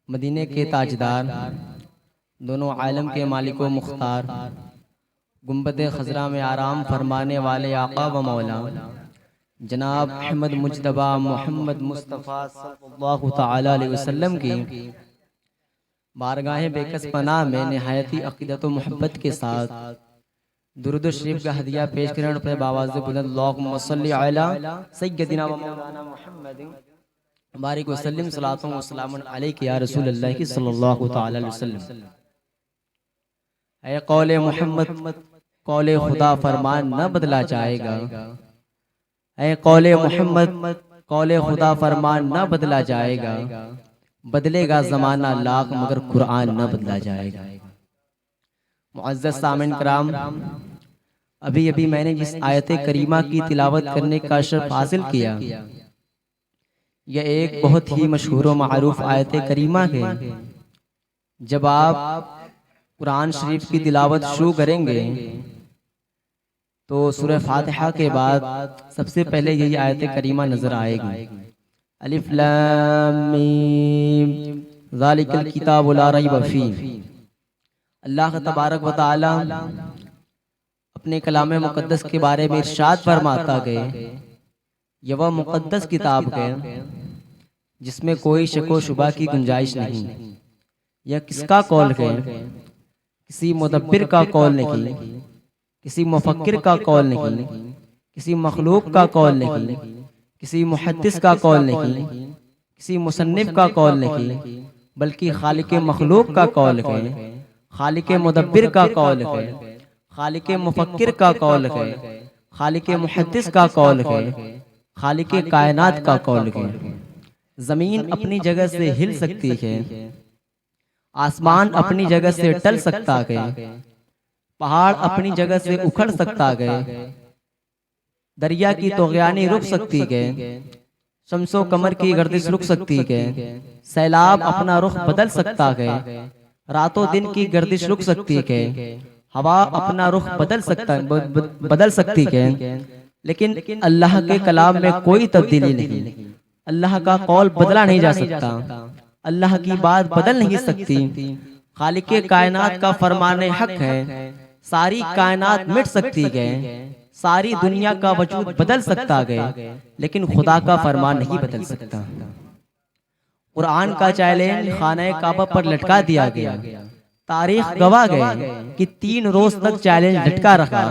मदीने के ताजदार, दोनों आलम के मालिक व मुख्तार, गुंबद खजरा में आराम फरमाने वाले आका व मौला जनाब अहमद मुजतबा मोहम्मद मुस्तफ़ा सल्लल्लाहु तआला अलैहि वसल्लम की बारगाह बेकस पनाह में नहायती अक़ीदत व मोहब्बत के साथ दुरूद शरीफ का हदिया पेश करने पर बावाज़ बुलंद अल्लाहुम्मा सल्लि अला सय्यदिना व मौलाना मुहम्मद बारिक वसल्लम सलातुन व सलामुन अलैका या रसूल अल्लाह की सल्लल्लाहु तआला अलैहि वसल्लम। ऐ कौले मोहम्मद, कौले खुदा फरमान न बदला जाएगा। ऐ कौले मोहम्मद, कौले खुदा फरमान न बदला जाएगा। बदलेगा ज़माना लाख मगर कुरान न बदला जाएगा। मुअज़्ज़ज़ सामिन कराम, अभी अभी मैंने जिस आयत करीमा की तिलावत करने का शर्फ हासिल किया, यह एक बहुत ही मशहूर व मारूफ आयत करीमा है। जब आप कुरान शरीफ की तिलावत शुरू करेंगे तो सूरह फातिहा के बाद सबसे पहले यही आयत करीमा नजर आएगी। अलिफ लाम मीम ज़ालिकल किताबु ला रैब फीह। अल्लाह तबारक व तआला अपने कलाम मुक़द्दस के बारे में इरशाद फरमाता है, यह वह मुक़द्दस किताब है जिसमें कोई शक व शुबा की गुंजाइश नहीं। यह किसका कौल है? किसी मुदब्बिर का कौल नहीं, किसी मुफक्किर का कौल नहीं, किसी मखलूक का कौल नहीं, किसी मुहद्दिस का कौल नहीं, किसी मुसन्निफ का कौल नहीं, बल्कि खालिक मखलूक का कौल है, खालिक मुदब्बिर का कौल है, खालिक मुफक्किर का कौल है, खालिक मुहद्दिस का कौल है, खालिक कायनात का कौल है। जमीन अपनी जगह से हिल सकती है, आसमान अपनी जगह से टल सकता है, पहाड़ अपनी जगह से उखड़ सकता है, दरिया की तोग़यानी रुक सकती है, शम्सो कमर की गर्दिश रुक सकती है, सैलाब अपना रुख बदल सकता है, रातों दिन की गर्दिश रुक सकती है, हवा अपना रुख बदल सकती है, लेकिन अल्लाह के कलाम में कोई तब्दीली नहीं। अल्लाह का कौल बदला नहीं जा सकता, अल्लाह की बात बदल नहीं सकती। खालिके कायनात का फरमाने हक है, सारी कायनात मिट सकती है, सारी दुनिया का वजूद बदल सकता है, लेकिन खुदा का फरमान नहीं बदल सकता। कुरान का चैलेंज खाने काबा पर लटका दिया गया। तारीख गवाह गए कि 3 रोज तक चैलेंज लटका रखा।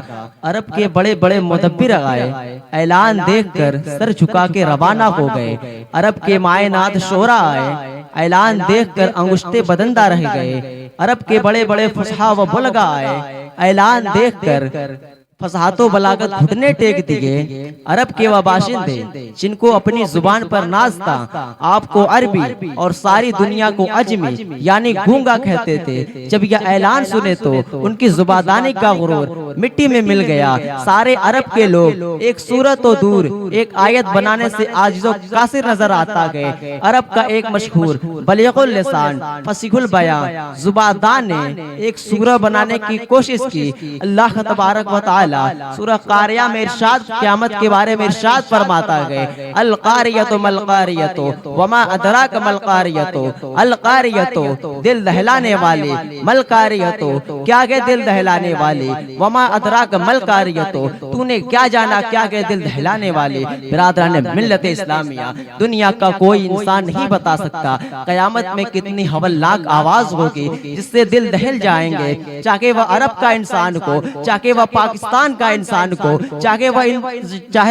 अरब के बड़े बड़े मुदब्बिर आए, ऐलान देखकर सर झुका के रवाना हो गए। अरब के मायनात शोरा आए, ऐलान देखकर अंगुश्ते बदंदा रह गए। अरब के बड़े बड़े फसहा व बुलगा आए, ऐलान देखकर फसाहतो बलागत घुटने टेक दिए। अरब के वह बाशिंदे जिनको अपनी जुबान पर नाज था, आपको अरबी और सारी दुनिया को अजमी यानी गूंगा कहते थे, जब यह ऐलान सुने तो उनकी जुबादानी का गुरूर मिट्टी में मिल गया। सारे अरब के लोग एक सूरत तो दूर एक आयत बनाने से आजिज़ो कासिर नजर आता गए। अरब का एक मशहूर बलीगुल लिसान फसीहुल बयान जुबादान ने एक सूरह बनाने की कोशिश की। अल्लाह तबारक व तआला सूरह कारिया में इरशाद क़यामत के बारे में इरशाद फरमाता है, अल कारियतु मल कारियतु वमा अदराक मल कारियतु। अल कारियतु दिल दहलाने वाली, मल कारियतु क्या है दिल दहलाने वाली, वमा अदराक मल कारियतु तूने क्या जाना क्या है दिल दहलाने वाली। बिरादरान मिल्लत इस्लामिया, दुनिया का कोई इंसान नहीं बता सकता क़यामत में कितनी हवलनाक आवाज होगी जिससे दिल दहल जाएंगे, चाहे वह अरब का इंसान को, चाहे वह पाकिस्तान का इंसान को, चाहे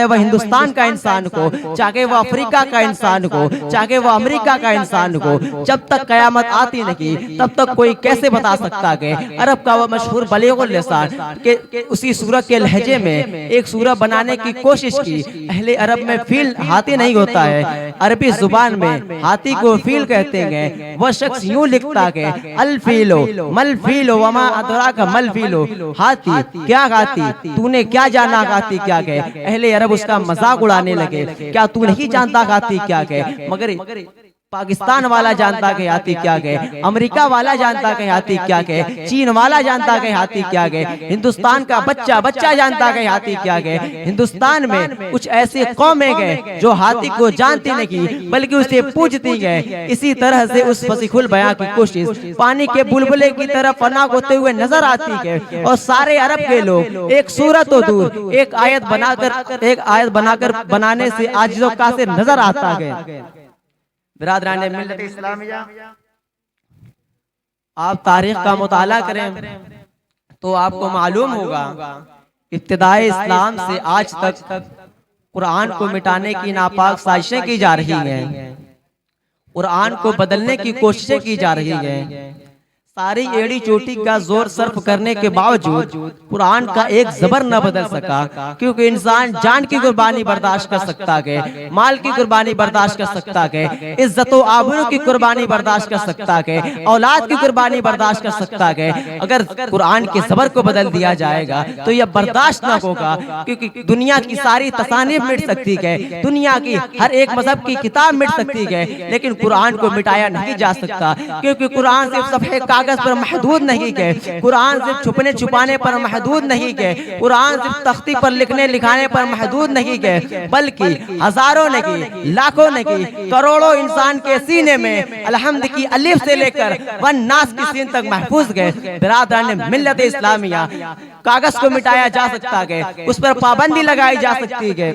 वह हिंदुस्तान का इंसान को, चाहे वह अफ्रीका का इंसान को, चाहे वह अमेरिका का इंसान को। जब तक कयामत आती नहीं तब तक कोई कैसे बता सकता है। अरब का वह मशहूर बलीगुल लिसान के उसी सूरह के लहजे में एक सूरह बनाने की कोशिश की। अहले अरब में फील हाथी नहीं होता है, अरबी जुबान में हाथी को फील कहते हैं। वह शख्स यूं लिखता है, अल फीलो मल फीलो वमा अदराका मल फीलो। हाथी क्या हाथी, तूने क्या जाना हाथी क्या है। अहले अरब उसका मजाक उड़ाने लगे, क्या तू नहीं जानता हाथी क्या है। मगर पाकिस्तान वाला जानता कि हाथी क्या है, अमेरिका वाला जानता कि हाथी क्या है, चीन वाला जानता कि हाथी क्या है, हिंदुस्तान का बच्चा बच्चा जानता कि हाथी क्या है। हिंदुस्तान में कुछ ऐसी कौमें गए जो हाथी को जानती नहीं बल्कि उसे पूजती गए। इसी तरह से उस फसीहुल बयां की कोशिश पानी के बुलबुले की तरह फना होते हुए नजर आती है और सारे अरब के लोग एक सूरत तो दूर एक आयत बनाकर बनाने से आजिज़ो कासिर नजर आता है। बिरादरान मिल्लत इस्लामिया, आप तारीख का मुताला करें तो आपको मालूम होगा इब्तिदाए इस्लाम से आज तक कुरान को मिटाने की नापाक साजिशें की जा रही हैं, कुरान को बदलने की कोशिशें की जा रही हैं। सारी एड़ी चोटी का जोर सर्फ करने के बावजूद कुरान का एक जबर न बदल सका, क्योंकि इंसान जान की कुर्बानी बर्दाश्त कर सकता है, माल की कुर्बानी बर्दाश्त कर सकता है, इज्जत व आबरू की कुर्बानी बर्दाश्त कर सकता है, औलाद की कुर्बानी बर्दाश्त कर सकता है। अगर कुरान के जबर को बदल दिया जाएगा तो यह बर्दाश्त न होगा, क्योंकि दुनिया की सारी तसानीफ मिट सकती है, दुनिया की हर एक मजहब की किताब मिट सकती है, लेकिन कुरान को मिटाया नहीं जा सकता, क्योंकि कुरान सिर्फ सफ़े कागज पर महदूद नहीं है, कुरान सिर्फ छुपने छुपाने पर महदूद नहीं है, कुरान सिर्फ तख्ती पर लिखने लिखाने पर महदूद नहीं है, बल्कि हजारों नहीं, लाखों नहीं, करोड़ों इंसान के सीने में अलहम्द की अलिफ से लेकर वन नास की सीन तक महफूज गए। बिरादरान मिल्लत इस्लामिया, कागज को मिटाया जा सकता है, उस पर पाबंदी लगाई जा सकती है,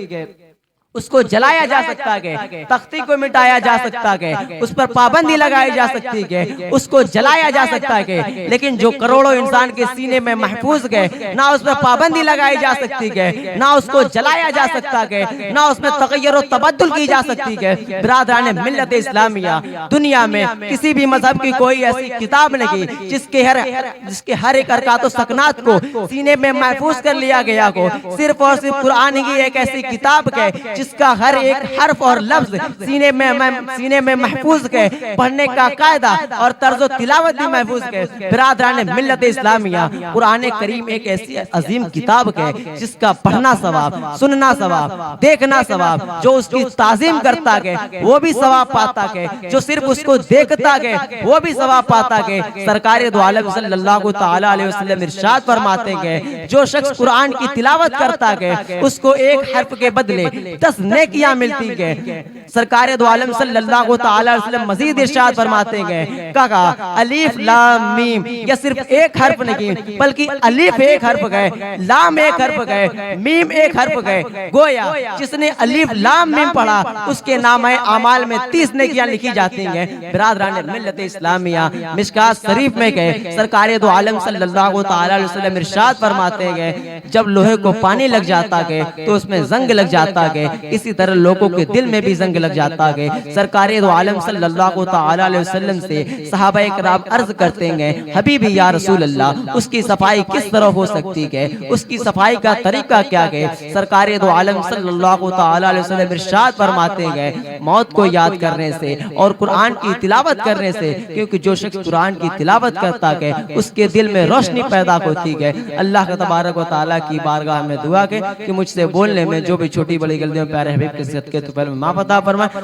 उसको जलाया जा सकता है, तख्ती को मिटाया जा सकता है, उस पर पाबंदी लगाई जा सकती है, उसको जलाया जा सकता है, लेकिन जो करोड़ों इंसान के सीने में महफूज गए ना उस पर पाबंदी लगाई जा सकती है, ना उसको जलाया जा सकता है, ना उसमें तगय्युर और तबद्दुल की जा सकती है। बिरादरान मिल्लत इस्लामिया, दुनिया में किसी भी मजहब की कोई ऐसी किताब नहीं जिसके हर एक अरकात व सकनात को सीने में महफूज कर लिया गया हो। सिर्फ और सिर्फ कुरान ही एक ऐसी किताब है जिसका हर एक हर्फ और लफ्ज सीने में महफूज है, पढ़ने का कायदा और तर्ज तिलावत भी महफूज है। बिरादरान मिल्लत इस्लामिया, कुरान करीम एक ऐसी अजीम किताब है जिसका पढ़ना सवाब, सुनना सवाब, देखना सवाब, जो उसकी ताजीम करता है वो भी सवाब पाता है, जो सिर्फ उसको देखता है वो भी सवाब पाता है। सरकार दो आलम सल्लल्लाहु तआला अलैहि वसल्लम इरशाद फरमाते हैं, जो शख्स कुरान की तिलावत करता है उसको एक हर्फ के बदले 10 नेकियां मिलती है। सरकार दो आलम सल्लल्लाहु तआला अलैहि वसल्लम मजीद इरशाद फरमाते हैं, कहा अलीफ लाम मीम, यह सिर्फ एक हर्फ नहीं बल्कि अलीफ एक हर्फ है, लाम एक हर्फ है, मीम एक हर्फ है। गोया जिसने अलीफ लाम मीम पढ़ा उसके नामे अमाल में 30 नेकियां लिखी जाती हैं। बिरादरान मिल्लत इस्लामिया, मिशकात शरीफ में गए सरकार दो आलम सल्लल्लाहु तआला अलैहि वसल्लम इरशाद फरमाते हैं, जब लोहे को पानी लग जाता है तो उसमें जंग लग जाता है, इसी तरह लोगों के दिल में भी जंग लग जाता है। सरकार दो आलम सल्लल्लाहु तआला अलैहि वसल्लम से सहाबाए किराम अर्ज करते हैं, हबीबी या रसूल अल्लाह, उसकी सफाई किस तरह हो सकती है, उसकी सफाई का तरीका क्या है? सरकार दो आलम सल्लल्लाहु तआला अलैहि वसल्लम इरशाद फरमाते हैं, मौत को याद करने से और कुरान की तिलावत करने से, क्योंकि जो शख्स कुरान की तिलावत करता है उसके दिल में रोशनी पैदा होती है। अल्लाह का तबारक व तआला की बारगाह में दुआ है कि मुझसे बोलने में जो भी छोटी बड़ी गलतियों प्यारे हबीब के सदके तो पहले माफ अता फरमाए।